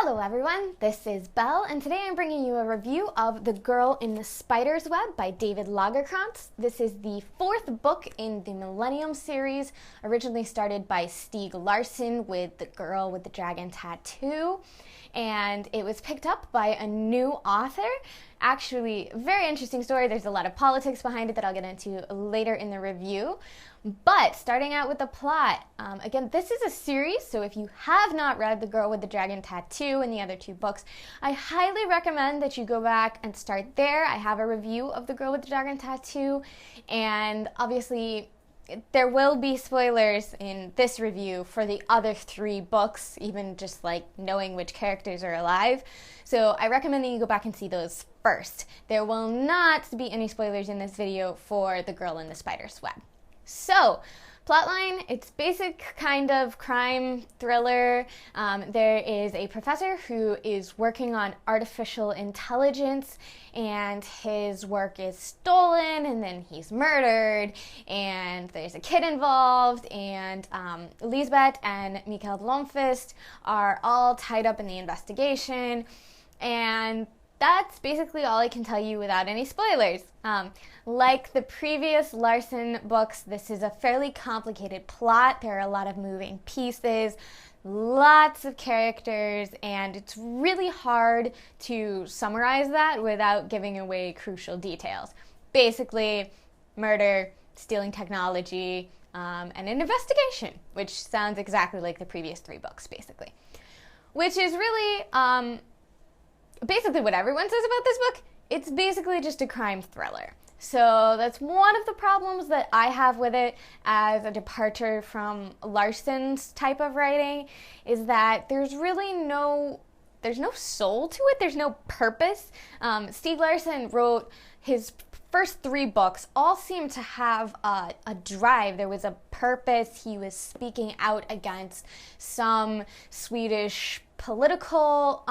Hello everyone, this is Belle, and today I'm bringing you a review of The Girl in the Spider's Web by David Lagercrantz. This is the fourth book in the Millennium series, originally started by Stieg Larsson with The Girl with the Dragon Tattoo, and it was picked up by a new author. Actually, very interesting story. There's a lot of politics behind it that I'll get into later in the review. But starting out with the plot, again, this is a series, so if you have not read The Girl with the Dragon Tattoo and the other two books, I highly recommend that you go back and start there. I have a review of The Girl with the Dragon Tattoo, and obviously there will be spoilers in this review for the other three books, even just like knowing which characters are alive. So I recommend that you go back and see those first. There will not be any spoilers in this video for The Girl in the Spider's Web. So, plotline, it's basic kind of crime thriller. There is a professor who is working on artificial intelligence, and his work is stolen, and then he's murdered, and there's a kid involved, and Lisbeth and Mikael Blomkvist are all tied up in the investigation, and that's basically all I can tell you without any spoilers. Like the previous Larsson books, this is a fairly complicated plot. There are a lot of moving pieces, lots of characters, and it's really hard to summarize that without giving away crucial details. Basically, murder, stealing technology, and an investigation, which sounds exactly like the previous three books, basically. Which is really basically what everyone says about this book. It's basically just a crime thriller. So that's one of the problems that I have with it as a departure from Larsson's type of writing, is that there's really no soul to it. There's no purpose. Stieg Larsson wrote his first three books, all seemed to have a drive. There was a purpose. He was speaking out against some Swedish political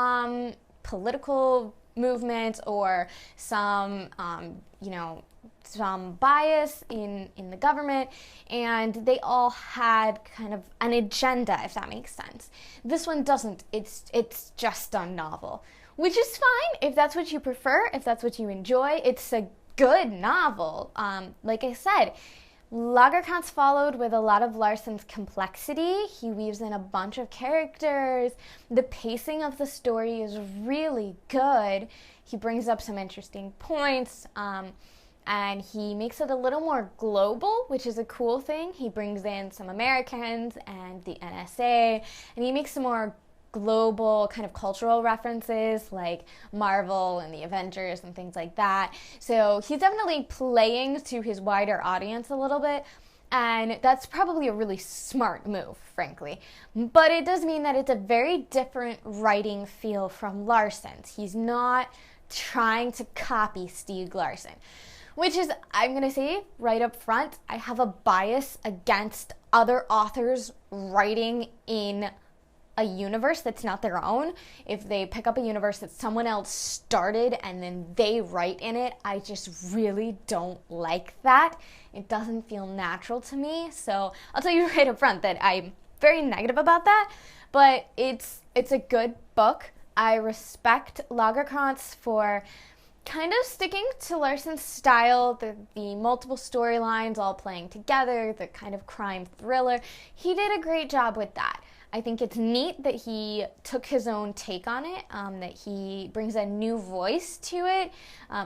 movement, or some some bias in the government, and they all had kind of an agenda, if that makes sense. This one doesn't. It's just a novel, which is fine if that's what you prefer, if that's what you enjoy. It's a good novel. Like I said, Lagercrantz followed with a lot of Larsson's complexity. He weaves in a bunch of characters. The pacing of the story is really good. He brings up some interesting points, and he makes it a little more global, which is a cool thing. He brings in some Americans and the NSA, and he makes some more global kind of cultural references like Marvel and the Avengers and things like that. So he's definitely playing to his wider audience a little bit, and that's probably a really smart move, frankly. But it does mean that it's a very different writing feel from Larsson's. He's not trying to copy Stieg Larsson, which is, I'm going to say right up front, I have a bias against other authors writing in a universe that's not their own. If they pick up a universe that someone else started and then they write in it, I just really don't like that. It doesn't feel natural to me. So I'll tell you right up front that I'm very negative about that, but it's a good book. I respect Lagercrantz for kind of sticking to Larsson's style, the multiple storylines all playing together, the kind of crime thriller. He did a great job with that. I think it's neat that he took his own take on it, that he brings a new voice to it.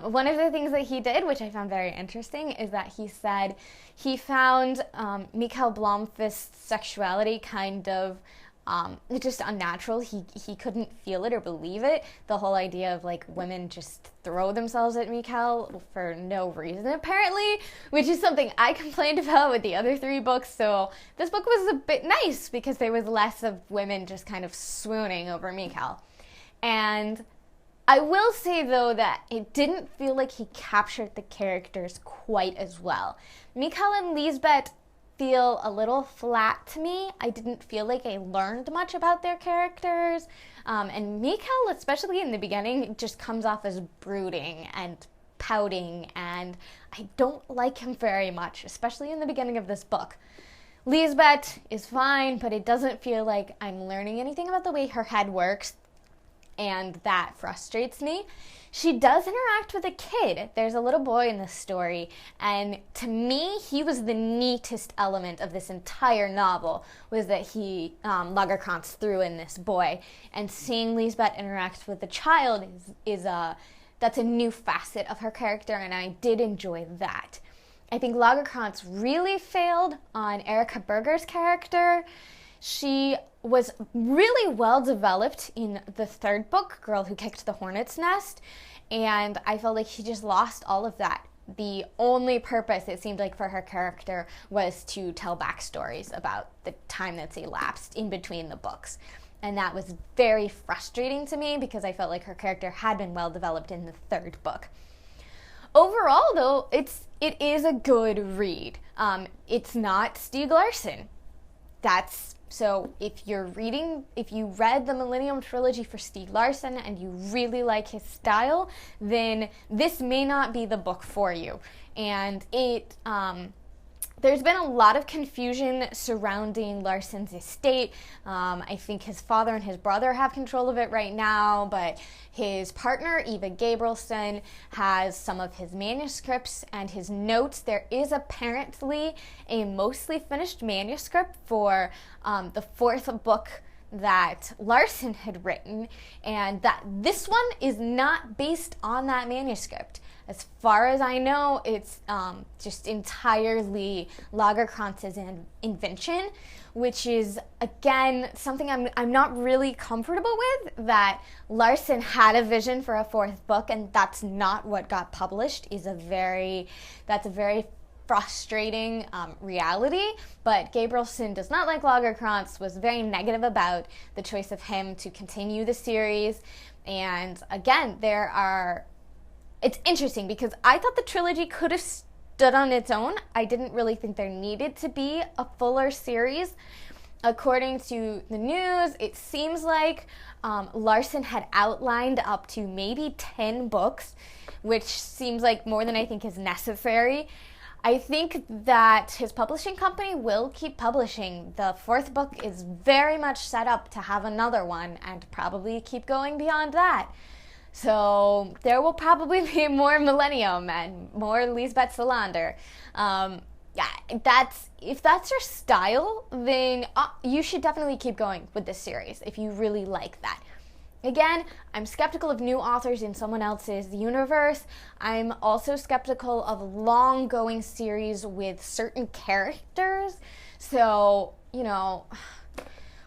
One of the things that he did, which I found very interesting, is that he said he found Mikael Blomkvist's sexuality kind of just unnatural. He couldn't feel it or believe it. The whole idea of like women just throw themselves at Mikael for no reason apparently, which is something I complained about with the other three books. So this book was a bit nice because there was less of women just kind of swooning over Mikael. And I will say though that it didn't feel like he captured the characters quite as well. Mikael and Lisbeth feel a little flat to me. I didn't feel like I learned much about their characters. And Mikael, especially in the beginning, just comes off as brooding and pouting, and I don't like him very much, especially in the beginning of this book. Lisbeth is fine, but it doesn't feel like I'm learning anything about the way her head works. and that frustrates me. She does interact with a kid. There's a little boy in this story, and to me, he was the neatest element of this entire novel, was that Lagerkrantz threw in this boy, and seeing Lisbeth interact with the child that's a new facet of her character, and I did enjoy that. I think Lagerkrantz really failed on Erica Berger's character. She was really well developed in the third book, Girl Who Kicked the Hornet's Nest, and I felt like she just lost all of that. The only purpose, it seemed like, for her character was to tell backstories about the time that's elapsed in between the books. And that was very frustrating to me because I felt like her character had been well developed in the third book. Overall, though, it is a good read. It's not Stieg Larsson. So if you read the Millennium Trilogy for Stieg Larsson and you really like his style, then this may not be the book for you. And there's been a lot of confusion surrounding Larsson's estate. I think his father and his brother have control of it right now, but his partner, Eva Gabrielson, has some of his manuscripts and his notes. There is apparently a mostly finished manuscript for the fourth book that Larsson had written, and that this one is not based on that manuscript. As far as I know, it's just entirely Lagerkrantz's invention, which is, again, something I'm not really comfortable with, that Larsson had a vision for a fourth book, and that's not what got published, that's a very frustrating reality. But Gabrielson does not like Lagerkrantz, was very negative about the choice of him to continue the series. And again, it's interesting because I thought the trilogy could have stood on its own. I didn't really think there needed to be a fuller series. According to the news, it seems like Larsson had outlined up to maybe 10 books, which seems like more than I think is necessary. I think that his publishing company will keep publishing. The fourth book is very much set up to have another one and probably keep going beyond that. So there will probably be more Millennium and more Lisbeth Salander. If that's your style, then you should definitely keep going with this series if you really like that. Again, I'm skeptical of new authors in someone else's universe. I'm also skeptical of long-going series with certain characters. So,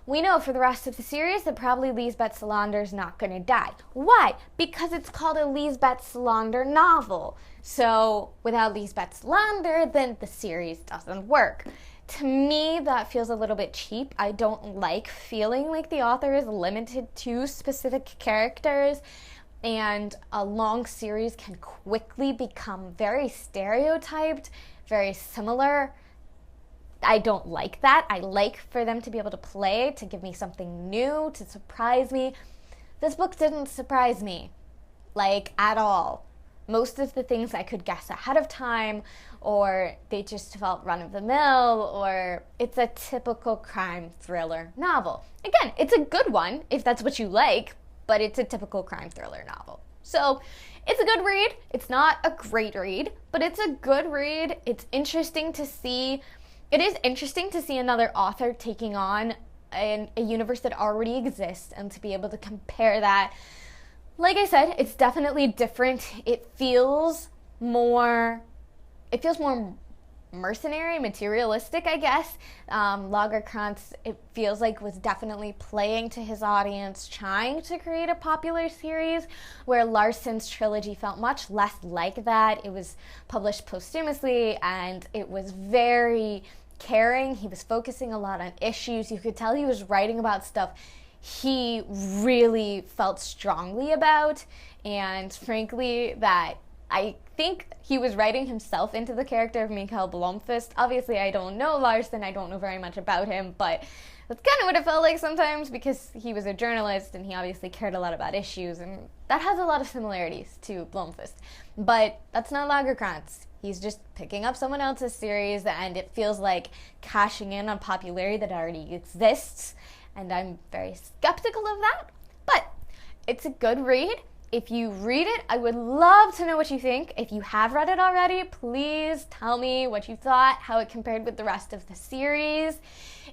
we know for the rest of the series that probably Lisbeth Salander's not going to die. Why? Because it's called a Lisbeth Salander novel. So without Lisbeth Salander, then the series doesn't work. To me, that feels a little bit cheap. I don't like feeling like the author is limited to specific characters, and a long series can quickly become very stereotyped, very similar. I don't like that. I like for them to be able to play, to give me something new, to surprise me. This book didn't surprise me, at all. Most of the things I could guess ahead of time, or they just felt run-of-the-mill, or it's a typical crime thriller novel. Again, it's a good one if that's what you like, but it's a typical crime thriller novel. So it's a good read. It's not a great read, but it's a good read. It's interesting to see. It is interesting to see another author taking on a universe that already exists and to be able to compare that. Like I said, it's definitely different. It feels more mercenary, materialistic, I guess. Lagerkrantz, it feels like, was definitely playing to his audience, trying to create a popular series, where Larsson's trilogy felt much less like that. It was published posthumously, and it was very caring. He was focusing a lot on issues. You could tell he was writing about stuff he really felt strongly about, and frankly, that I think he was writing himself into the character of Mikael Blomkvist. Obviously, I don't know Larsson, I don't know very much about him, but that's kind of what it felt like sometimes, because he was a journalist and he obviously cared a lot about issues, and that has a lot of similarities to Blomkvist. But that's not Lagerkrantz. He's just picking up someone else's series, and it feels like cashing in on popularity that already exists. And I'm very skeptical of that. But It's a good read. If you read it, I would love to know what you think. If you have read it already, please tell me what you thought, how it compared with the rest of the series.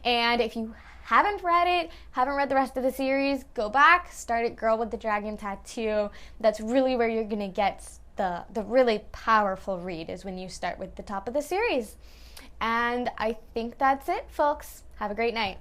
And if you haven't read the rest of the series, go back, start at Girl with the Dragon Tattoo. That's really where you're gonna get the really powerful read, is when you start with the top of the series. And I think that's it, folks. Have a great night.